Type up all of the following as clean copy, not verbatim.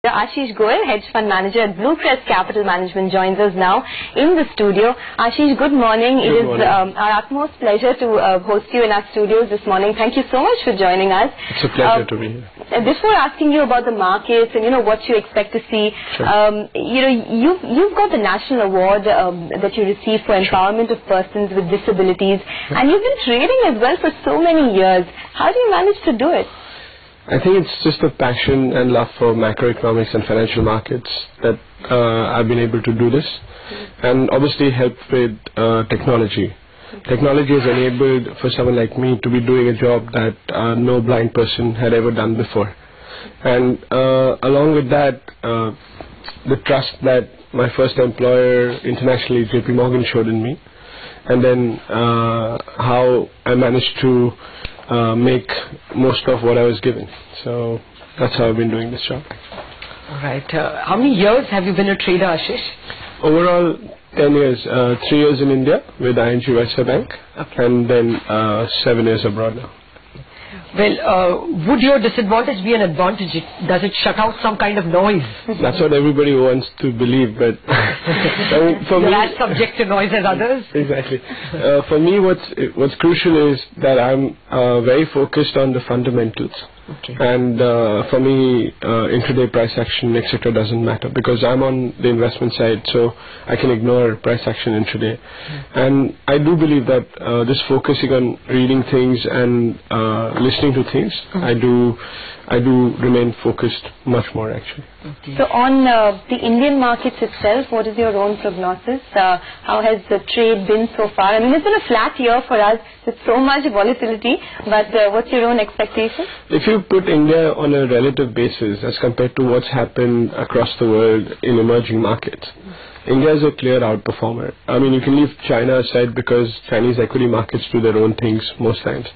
Ashish Goyal, Hedge Fund Manager at Blue Crest Capital Management, joins us now in the studio. Ashish, good morning. It is our utmost pleasure to host you in our studios this morning. Thank you so much for joining us. It's a pleasure to be here. Before asking you about the markets and what you expect to see, sure. You've got the national award that you received for empowerment of persons with disabilities, and you've been trading as well for so many years. How do you manage to do it? I think it's just a passion and love for macroeconomics and financial markets that I've been able to do this, and obviously helped with technology. Technology has enabled for someone like me to be doing a job that no blind person had ever done before. And along with that, the trust that my first employer internationally, JP Morgan, showed in me, and then how I managed to make most of what I was given. So that's how I've been doing this job. All right. How many years have you been a trader, Ashish? Overall, 10 years. 3 years in India with ING Vysya Bank, okay. And then 7 years abroad now. Well, would your disadvantage be an advantage? Does it shut out some kind of noise? That's what everybody wants to believe, but for me, you're as subject to noise as others. Exactly. For me, what's crucial is that I'm very focused on the fundamentals. Okay. And for me, intraday price action, etc., doesn't matter because I'm on the investment side, so I can ignore price action intraday. And I do believe that this focusing on reading things and listening to things, I do remain focused much more actually. Okay. So on the Indian markets itself, what is your own prognosis? How has the trade been so far? I mean, it's been a flat year for us with so much volatility, but what's your own expectation? If you put India on a relative basis as compared to what's happened across the world in emerging markets, India is a clear outperformer. I mean, you can leave China aside because Chinese equity markets do their own things most times.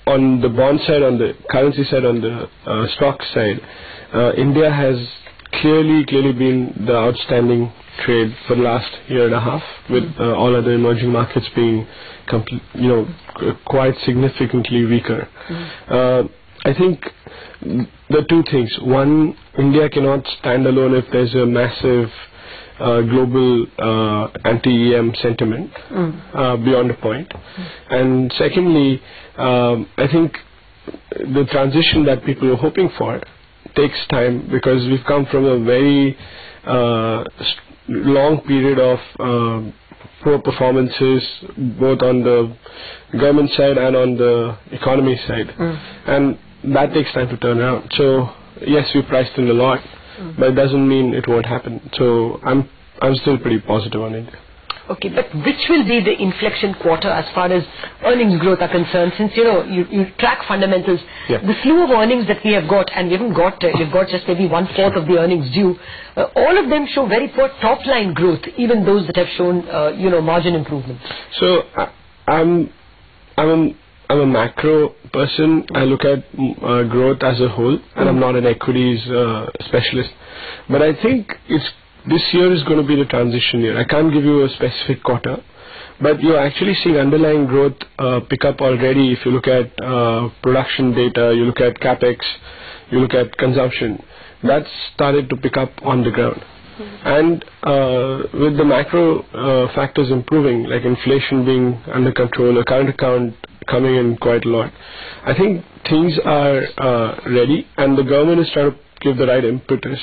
On the bond side, on the currency side, on the stock side, India has clearly been the outstanding trade for the last year and a half, with all other emerging markets being quite significantly weaker. I think the two things. One, India cannot stand alone if there's a massive global anti-EM sentiment beyond a point. And secondly, I think the transition that people are hoping for takes time because we've come from a very long period of poor performances both on the government side and on the economy side. And that takes time to turn around. So yes, we priced in a lot, but it doesn't mean it won't happen. So I'm still pretty positive on it. Okay, but which will be the inflection quarter as far as earnings growth are concerned? Since you track fundamentals, the slew of earnings that we have got, and we haven't got you've got just maybe 1/4 of the earnings due. All of them show very poor top line growth, even those that have shown margin improvement. So I'm a macro person. I look at growth as a whole, and I'm not an equities specialist. But I think this year is going to be the transition year. I can't give you a specific quarter, but you're actually seeing underlying growth pick up already. If you look at production data, you look at capex, you look at consumption, that's started to pick up on the ground. And with the macro factors improving, like inflation being under control, a current account coming in quite a lot, I think things are ready, and the government is trying to give the right impetus.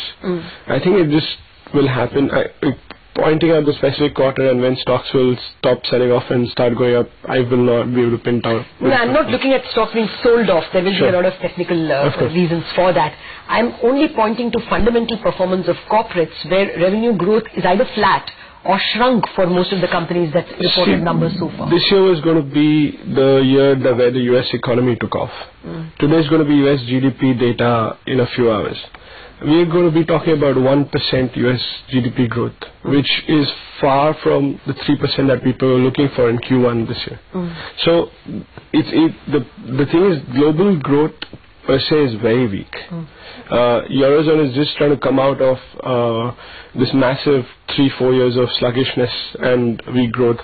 I think it just will happen. Pointing out the specific quarter and when stocks will stop selling off and start going up, I will not be able to pin down. No, I'm not looking at stocks being sold off. There will be a lot of technical reasons for that. I'm only pointing to fundamental performance of corporates where revenue growth is either flat or shrunk for most of the companies that reported numbers so far. This year was going to be the year where the US economy took off. Today is going to be US GDP data in a few hours. We're going to be talking about 1% US GDP growth, which is far from the 3% that people were looking for in Q1 this year. So the thing is, global growth per se is very weak. Eurozone is just trying to come out of this massive 3-4 years of sluggishness and weak growth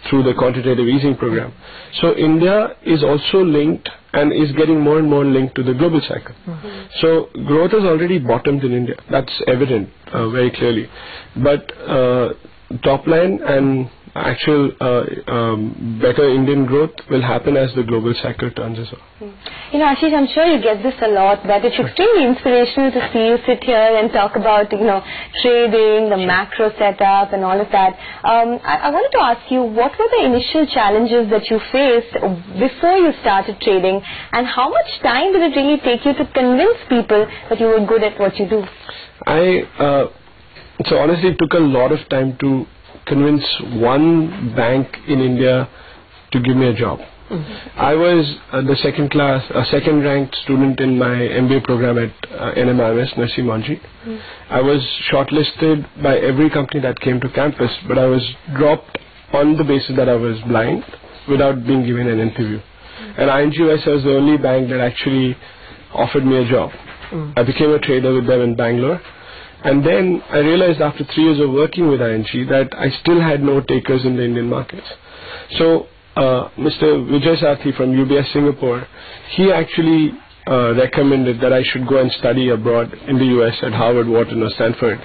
through the quantitative easing program. So India is also linked and is getting more and more linked to the global cycle. So growth has already bottomed in India. That's evident very clearly. But top line and actual better Indian growth will happen as the global cycle turns as well. You know, Ashish, I'm sure you get this a lot, that it's extremely inspirational to see you sit here and talk about, you know, trading, the macro setup and all of that. I wanted to ask you, what were the initial challenges that you faced before you started trading, and how much time did it really take you to convince people that you were good at what you do? So honestly, it took a lot of time to convince one bank in India to give me a job. I was the second ranked student in my MBA program at NMIMS, Nursi Manji. I was shortlisted by every company that came to campus, but I was dropped on the basis that I was blind without being given an interview. And ING was the only bank that actually offered me a job. I became a trader with them in Bangalore. And then I realized after 3 years of working with ING that I still had no takers in the Indian markets. So Mr. Vijay Sathi from UBS Singapore, he actually recommended that I should go and study abroad in the US at Harvard, Wharton or Stanford.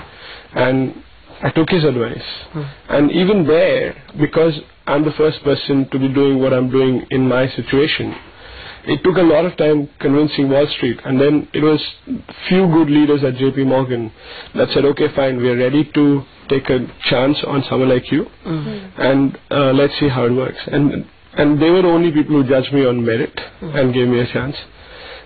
And I took his advice. And even there, because I'm the first person to be doing what I'm doing in my situation, it took a lot of time convincing Wall Street, and then it was few good leaders at JP Morgan that said, okay, fine, we are ready to take a chance on someone like you, and let's see how it works. And they were the only people who judged me on merit and gave me a chance.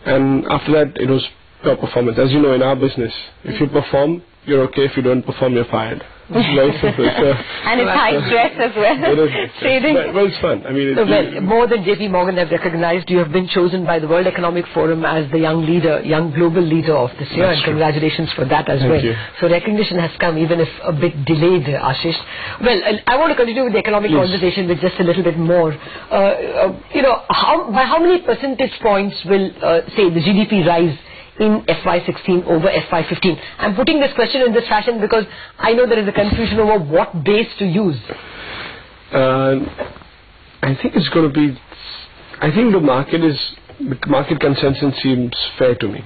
And after that, it was pure performance. As you know, in our business, if you perform, you're okay. If you don't perform, you're fired. It's very simple. So, and it's high stress as well. It is trading. Well, it's fun. I mean, more than JP Morgan have recognized, you have been chosen by the World Economic Forum as the young global leader of this year, and congratulations for that as well. You. So recognition has come, even if a bit delayed, Ashish. Well, I want to continue with the economic conversation with just a little bit more. You know, by how many percentage points will, say, the GDP rise in FY16 over FY15? I'm putting this question in this fashion because I know there is a confusion over what base to use. I think it's going to be, I think the market consensus seems fair to me.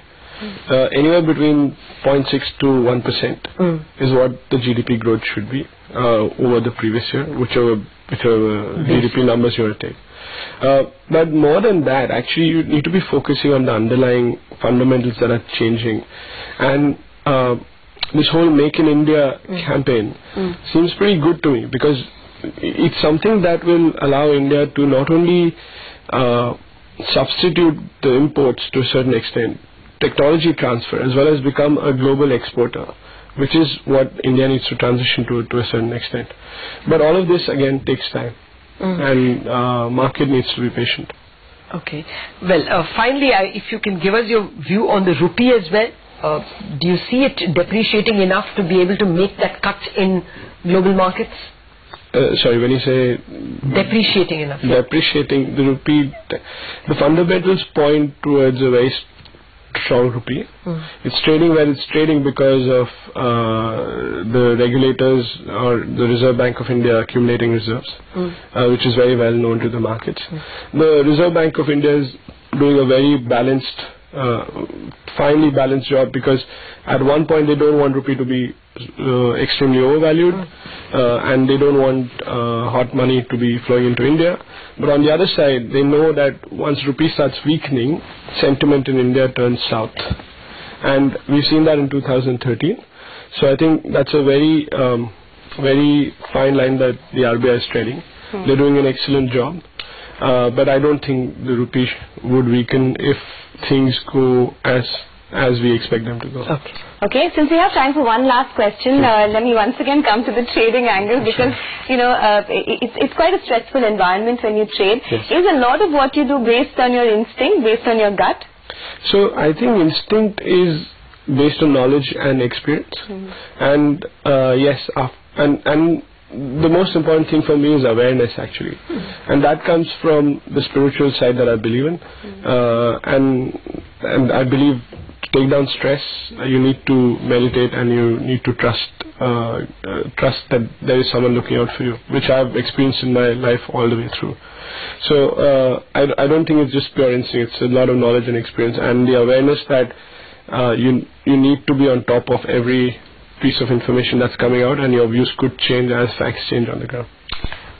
Anywhere between 0.6 to 1% is what the GDP growth should be over the previous year, whichever GDP numbers you want to take. But more than that, actually you need to be focusing on the underlying fundamentals that are changing. And this whole Make in India campaign seems pretty good to me, because it's something that will allow India to not only substitute the imports to a certain extent, technology transfer, as well as become a global exporter, which is what India needs to transition to a certain extent. But all of this again takes time. And market needs to be patient. Okay. Well, finally, if you can give us your view on the rupee as well. Do you see it depreciating enough to be able to make that cut in global markets? Sorry, when you say depreciating enough. Depreciating, the rupee, the fundamentals point towards a very strong rupee. It's trading where it's trading because of the regulators or the Reserve Bank of India accumulating reserves, which is very well known to the markets. The Reserve Bank of India is doing a very balanced, finely balanced job, because at one point they don't want rupee to be extremely overvalued, and they don't want hot money to be flowing into India. But on the other side, they know that once rupee starts weakening, sentiment in India turns south. And we've seen that in 2013. So I think that's a very, very fine line that the RBI is treading. They're doing an excellent job. But I don't think the rupee would weaken if things go as we expect them to go. Okay, since we have time for one last question, let me once again come to the trading angle, because you know it's quite a stressful environment when you trade. Is a lot of what you do based on your instinct, based on your gut? So I think instinct is based on knowledge and experience, and yes, and the most important thing for me is awareness, actually. And that comes from the spiritual side that I believe in. And I believe to take down stress, you need to meditate and you need to trust that there is someone looking out for you, which I've experienced in my life all the way through. So I don't think it's just pure instinct. It's a lot of knowledge and experience, and the awareness that you need to be on top of every piece of information that's coming out, and your views could change as facts change on the ground.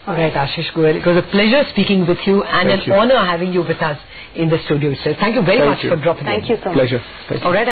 All right, Ashish Goyal, it was a pleasure speaking with you and an honor having you with us in the studio itself. Thank you very much for dropping in. Thank you so much. Pleasure. Thank you. All right.